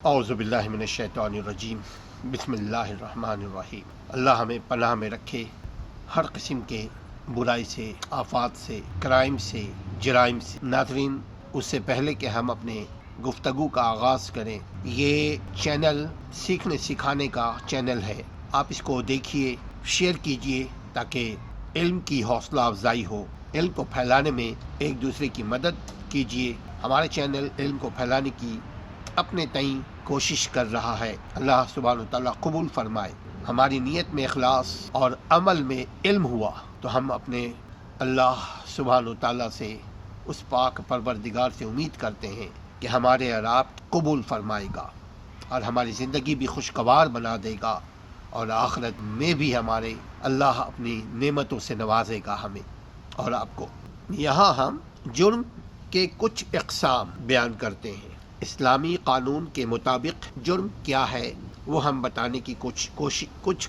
اعوذ باللہ من الشیطان الرجیم بسم اللہ الرحمن الرحیم۔ اللہ ہمیں پناہ میں رکھے ہر قسم کے برائی سے، آفات سے، کرائم سے، جرائم سے۔ ناظرین، اس سے پہلے کہ ہم اپنے گفتگو کا آغاز کریں، یہ چینل سیکھنے سکھانے کا چینل ہے۔ آپ اس کو دیکھیے، شیئر کیجیے تاکہ علم کی حوصلہ افزائی ہو۔ علم کو پھیلانے میں ایک دوسرے کی مدد کیجیے۔ ہمارے چینل علم کو پھیلانے کی اپنے تئیں کوشش کر رہا ہے۔ اللہ سبحانہ وتعالیٰ قبول فرمائے۔ ہماری نیت میں اخلاص اور عمل میں علم ہوا تو ہم اپنے اللہ سبحانہ وتعالیٰ سے، اس پاک پروردگار سے امید کرتے ہیں کہ ہمارے اور آپ قبول فرمائے گا اور ہماری زندگی بھی خوشگوار بنا دے گا، اور آخرت میں بھی ہمارے اللہ اپنی نعمتوں سے نوازے گا ہمیں اور آپ کو۔ یہاں ہم جرم کے کچھ اقسام بیان کرتے ہیں۔ اسلامی قانون کے مطابق جرم کیا ہے وہ ہم بتانے کی کچھ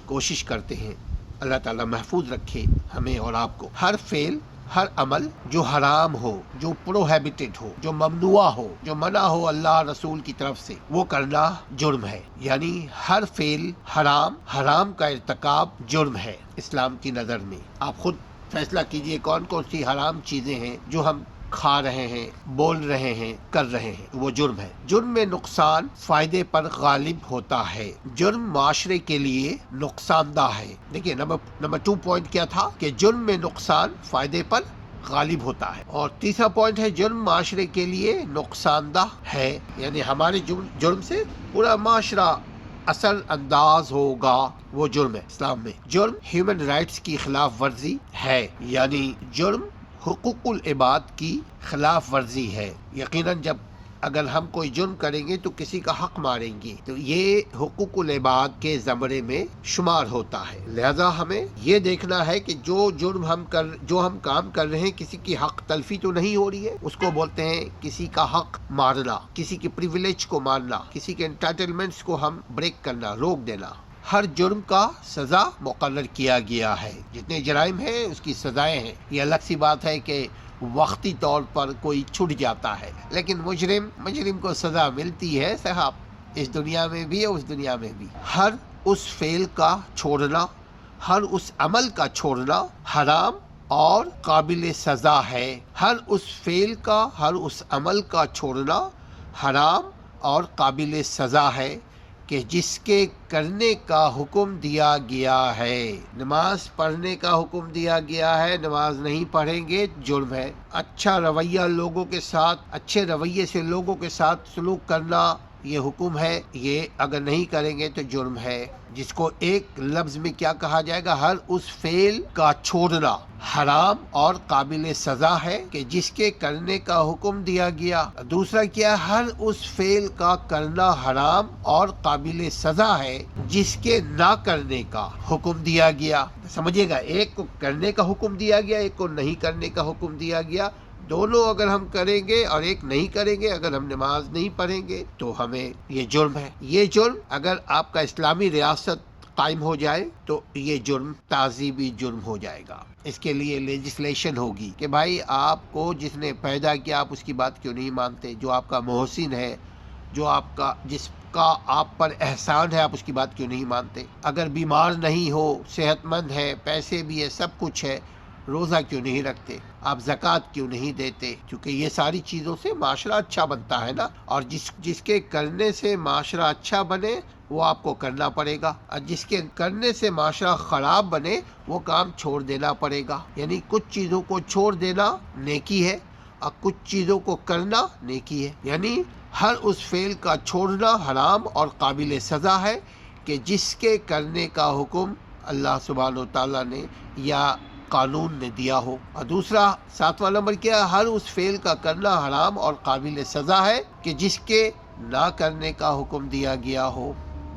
کوشش کرتے ہیں۔ اللہ تعالیٰ محفوظ رکھے ہمیں اور آپ کو۔ ہر فعل، ہر عمل جو حرام ہو، جو پروہیبٹڈ ہو، جو ممنوع ہو، جو منع ہو اللہ رسول کی طرف سے، وہ کرنا جرم ہے۔ یعنی ہر فعل حرام کا ارتکاب جرم ہے اسلام کی نظر میں۔ آپ خود فیصلہ کیجئے کون کون سی حرام چیزیں ہیں جو ہم کھا رہے ہیں، بول رہے ہیں، کر رہے ہیں، وہ جرم ہے۔ جرم میں نقصان فائدے پر غالب ہوتا ہے۔ جرم معاشرے کے لیے نقصان دہ ہے۔ دیکھیے نمبر 2 پوائنٹ کیا تھا کہ جرم میں نقصان فائدے پر غالب ہوتا ہے، اور تیسرا پوائنٹ ہے جرم معاشرے کے لیے نقصان دہ ہے، یعنی ہمارے جرم سے پورا معاشرہ اثر انداز ہوگا، وہ جرم ہے۔ اسلام میں جرم ہیومن رائٹس کی خلاف ورزی ہے، یعنی جرم حقوق العباد کی خلاف ورزی ہے۔ یقیناً اگر ہم کوئی جرم کریں گے تو کسی کا حق ماریں گے تو یہ حقوق العباد کے زمرے میں شمار ہوتا ہے۔ لہذا ہمیں یہ دیکھنا ہے کہ جو ہم کام کر رہے ہیں، کسی کی حق تلفی تو نہیں ہو رہی ہے۔ اس کو بولتے ہیں کسی کا حق مارنا، کسی کی پریویلیج کو مارنا، کسی کے انٹائٹلمنٹس کو ہم بریک کرنا، روک دینا۔ ہر جرم کا سزا مقرر کیا گیا ہے۔ جتنے جرائم ہیں اس کی سزائیں ہیں۔ یہ الگ سی بات ہے کہ وقتی طور پر کوئی چھٹ جاتا ہے، لیکن مجرم کو سزا ملتی ہے صاحب، اس دنیا میں بھی اور اس دنیا میں بھی۔ ہر اس فعل کا چھوڑنا، ہر اس عمل کا چھوڑنا حرام اور قابل سزا ہے۔ ہر اس فعل کا، ہر اس عمل کا چھوڑنا حرام اور قابل سزا ہے کہ جس کے کرنے کا حکم دیا گیا ہے۔ نماز پڑھنے کا حکم دیا گیا ہے، نماز نہیں پڑھیں گے جرم ہے۔ اچھا رویہ لوگوں کے ساتھ، اچھے رویے سے لوگوں کے ساتھ سلوک کرنا یہ حکم ہے، یہ اگر نہیں کریں گے تو جرم ہے، جس کو ایک لفظ میں کیا کہا جائے گا؟ ہر اس فعل کا چھوڑنا حرام اور قابل سزا ہے کہ جس کے کرنے کا حکم دیا گیا۔ دوسرا کیا؟ ہر اس فعل کا کرنا حرام اور قابل سزا ہے جس کے نہ کرنے کا حکم دیا گیا۔ سمجھے گا، ایک کو کرنے کا حکم دیا گیا، ایک کو نہیں کرنے کا حکم دیا گیا۔ دونوں اگر ہم کریں گے اور ایک نہیں کریں گے، اگر ہم نماز نہیں پڑھیں گے تو ہمیں یہ جرم ہے۔ یہ جرم اگر آپ کا اسلامی ریاست قائم ہو جائے تو یہ جرم تعذیبی جرم ہو جائے گا۔ اس کے لیے لیجسلیشن ہوگی کہ بھائی آپ کو جس نے پیدا کیا آپ اس کی بات کیوں نہیں مانتے؟ جو آپ کا محسن ہے، جس کا آپ پر احسان ہے، آپ اس کی بات کیوں نہیں مانتے؟ اگر بیمار نہیں ہو، صحت مند ہے، پیسے بھی ہے، سب کچھ ہے، روزہ کیوں نہیں رکھتے؟ آپ زکوٰۃ کیوں نہیں دیتے؟ کیونکہ یہ ساری چیزوں سے معاشرہ اچھا بنتا ہے نا، اور جس کے کرنے سے معاشرہ اچھا بنے وہ آپ کو کرنا پڑے گا، اور جس کے کرنے سے معاشرہ خراب بنے وہ کام چھوڑ دینا پڑے گا۔ یعنی کچھ چیزوں کو چھوڑ دینا نیکی ہے اور کچھ چیزوں کو کرنا نیکی ہے۔ یعنی ہر اس فعل کا چھوڑنا حرام اور قابل سزا ہے کہ جس کے کرنے کا حکم اللہ سبحانہ وتعالیٰ نے یا قانون نے دیا ہو۔ اور دوسرا 7واں نمبر کیا؟ ہر اس فعل کا کرنا حرام اور قابل سزا ہے کہ جس کے نہ کرنے کا حکم دیا گیا ہو۔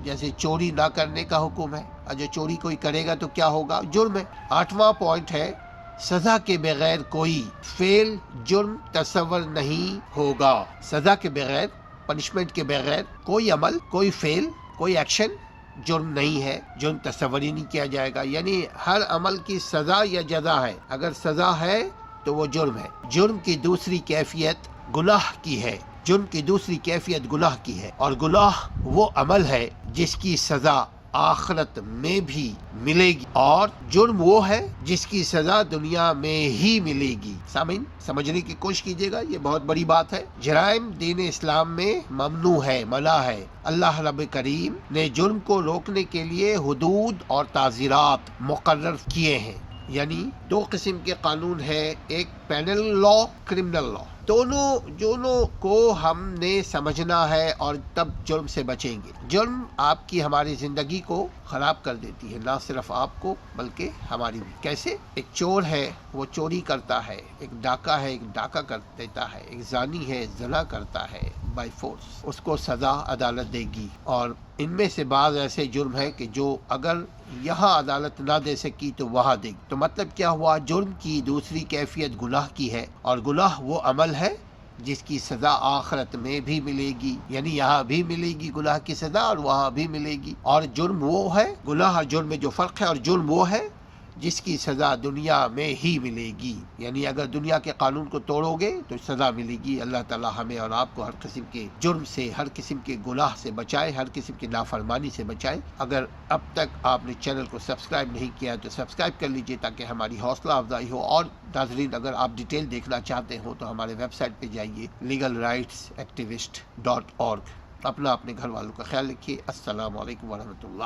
جیسے چوری نہ کرنے کا حکم ہے، اور جو چوری کوئی کرے گا تو کیا ہوگا؟ جرم ہے۔ 8واں پوائنٹ ہے سزا کے بغیر کوئی فعل جرم تصور نہیں ہوگا۔ سزا کے بغیر، پنشمنٹ کے بغیر کوئی عمل، کوئی فعل، کوئی ایکشن جرم نہیں ہے، جرم تصور ہی نہیں کیا جائے گا۔ یعنی ہر عمل کی سزا یا جزا ہے، اگر سزا ہے تو وہ جرم ہے۔ جرم کی دوسری کیفیت گناہ کی ہے، جرم کی دوسری کیفیت گناہ کی ہے، اور گناہ وہ عمل ہے جس کی سزا آخرت میں بھی ملے گی، اور جرم وہ ہے جس کی سزا دنیا میں ہی ملے گی۔ سامعین سمجھنے کی کوشش کیجیے گا، یہ بہت بڑی بات ہے۔ جرائم دین اسلام میں ممنوع ہے، منع ہے۔ اللہ رب کریم نے جرم کو روکنے کے لیے حدود اور تعزیرات مقرر کیے ہیں، یعنی دو قسم کے قانون ہے، ایک پینل لا، کرمنل لا۔ دونوں کو ہم نے سمجھنا ہے اور تب جرم سے بچیں گے۔ جرم آپ کی ہماری زندگی کو خراب کر دیتی ہے، نہ صرف آپ کو بلکہ ہماری بھی۔ کیسے؟ ایک چور ہے وہ چوری کرتا ہے، ایک ڈاکہ ہے ایک ڈاکہ کر دیتا ہے، ایک زانی ہے زنا کرتا ہے بائی فورس، اس کو سزا عدالت دے گی۔ اور ان میں سے بعض ایسے جرم ہے کہ جو اگر یہاں عدالت نہ دے سکی تو وہاں دے گی۔ تو مطلب کیا ہوا؟ جرم کی دوسری کیفیت گناہ کی ہے، اور گناہ وہ عمل ہے جس کی سزا آخرت میں بھی ملے گی، یعنی یہاں بھی ملے گی گناہ کی سزا اور وہاں بھی ملے گی۔ اور جرم وہ ہے، گناہ اور جرم میں جو فرق ہے، اور جرم وہ ہے جس کی سزا دنیا میں ہی ملے گی، یعنی اگر دنیا کے قانون کو توڑو گے تو سزا ملے گی۔ اللہ تعالی ہمیں اور آپ کو ہر قسم کے جرم سے، ہر قسم کے گناہ سے بچائے، ہر قسم کی نافرمانی سے بچائے۔ اگر اب تک آپ نے چینل کو سبسکرائب نہیں کیا تو سبسکرائب کر لیجئے تاکہ ہماری حوصلہ افزائی ہو۔ اور ناظرین اگر آپ ڈیٹیل دیکھنا چاہتے ہو تو ہمارے ویب سائٹ پہ جائیے legalrightsactivist.org۔ اپنے گھر والوں کا خیال رکھیے۔ السلام علیکم ورحمۃ اللہ۔